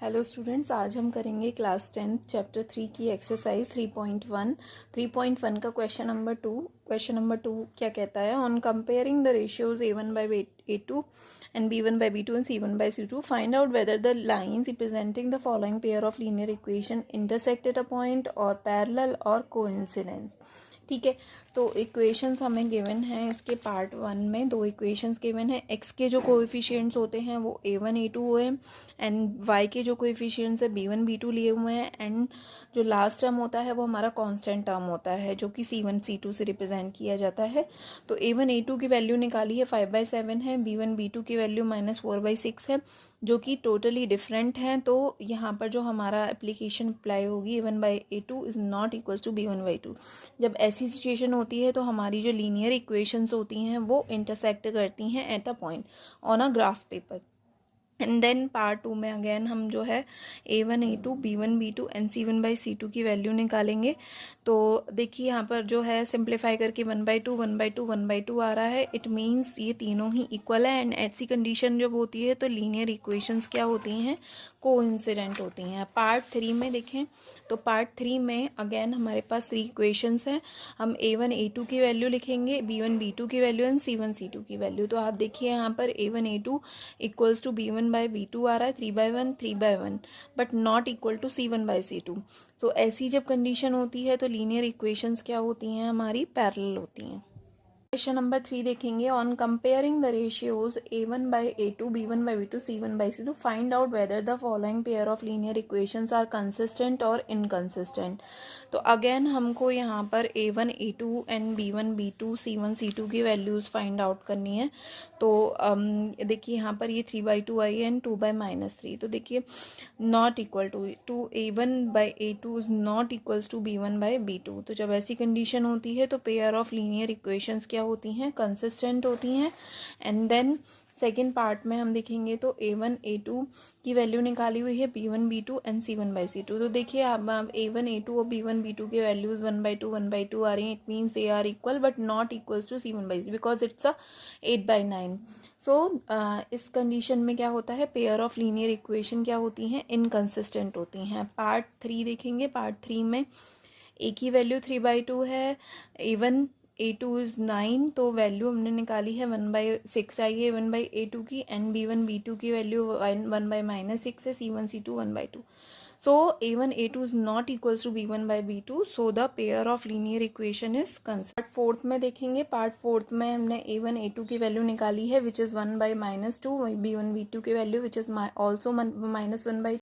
Hello students, आज हम करेंगे क्लास 10 चैप्टर 3 की एक्सरसाइज 3.1। 3.1 का क्वेश्चन नंबर टू क्या कहता है? On comparing the ratios a1 by a2 and b1 by b2 and c1 by c2, find out whether the lines representing the following pair of linear equation intersect at a point or parallel or coincidence। ठीक है, तो equations हमें given हैं इसके part 1 में। दो equations given हैं। X के जो कोएफिशिएंट्स होते हैं वो a1 a2 हुए एंड वाई के जो कोएफिशिएंट्स है b1 b2 लिए हुए हैं एंड जो लास्ट टर्म होता है वो हमारा कांस्टेंट टर्म होता है जो कि c1 c2 से रिप्रेजेंट किया जाता है। तो a1 a2 की वैल्यू निकाली है 5/7 है, b1 b2 की वैल्यू -4/6 है जो कि टोटली डिफरेंट है। तो यहाँ पर जो हमारा एप्लीकेशन अप्लाई होगी a1/a2 is not equals to b1/2। जब ऐसी सिचुएशन होती है तो हमारी जो लीनियर इक्वेशंस होती हैं वो इंटरसेक्ट करती हैं at a point on a graph paper. And then part 2 में अगेन हम जो है a1 a2 b1 b2 and c1/c2 की वैल्यू निकालेंगे। तो देखिए यहाँ पर जो है सिंप्लीफाई करके 1/2 1/2 1/2 आ रहा है। इट मीन्स ये तीनों ही इक्वल है एंड ऐसी कंडीशन जब होती है तो लीनियर इक्वेशंस क्या होती हैं? कोइंसिडेंट होती हैं। पार्ट 3 में देखें तो पार्ट 3 में अगेन हमारे पास 3 इक्वेशंस हैं। हम a1 a2 की वैल्यू लिखेंगे, b1 b2 की वैल्यू एंड c1 c2 की वैल्यू। तो आप देखिए यहाँ पर a1 a2 equals to b1/b2 आ रहा है 3/1 3/1 but not equal to c1/c2। तो ऐसी जब कंडीशन होती है तो लीनियर इक्वेशंस क्या होती हैं? हमारी पैरेलल होती हैं। क्वेश्चन नंबर 3 देखेंगे। On comparing the ratios a1/a2 b1/b2 c1/c2, find out whether the following pair of linear equations are consistent और इनकंसिस्टेंट। तो अगेन हमको यहाँ पर a1 a2 and b1 b2 c1 c2 की वैल्यूज़ फाइंड आउट करनी है। तो देखिए यहाँ पर ये 3/2 आई एंड 2/-3। तो देखिए not equal to a1/a2 is not equals to b1/b2। तो जब ऐसी कंडीशन होती है तो पेयर ऑफ लीनियर इक्वेशंस क्या होती हैं? कंसिस्टेंट होती हैं। एंड देन सेकेंड पार्ट में हम देखेंगे तो a1 a2 की वैल्यू निकाली हुई है b1 b2 एंड c1/c2। तो देखिए आप a1 a2 और b1 b2 की वैल्यूज 1/2 1/2 आ रही हैं। It means they are equal but not equals to c1/c2 because it's a 8/9। So इस कंडीशन में क्या होता है? पेयर ऑफ लीनियर इक्वेशन क्या होती हैं? इनकंसिस्टेंट होती हैं। पार्ट 3 देखेंगे। पार्ट 3 में ए की वैल्यू 3/2 है, a1 a2 इज़ 9, तो वैल्यू हमने निकाली है 1/6 आई है a1/a2 की एंड b1 b2 की वैल्यू 1/-6 है, c1 c2 1/2। So a1 a2 is not equals to b1/b2, so the pair of linear equation is constant। Part 4 में देखेंगे। पार्ट 4 में हमने a1 a2 की वैल्यू निकाली है विच इज़ 1/-2, b1 b2 की वैल्यू विच इज़ ऑल्सो -1/2।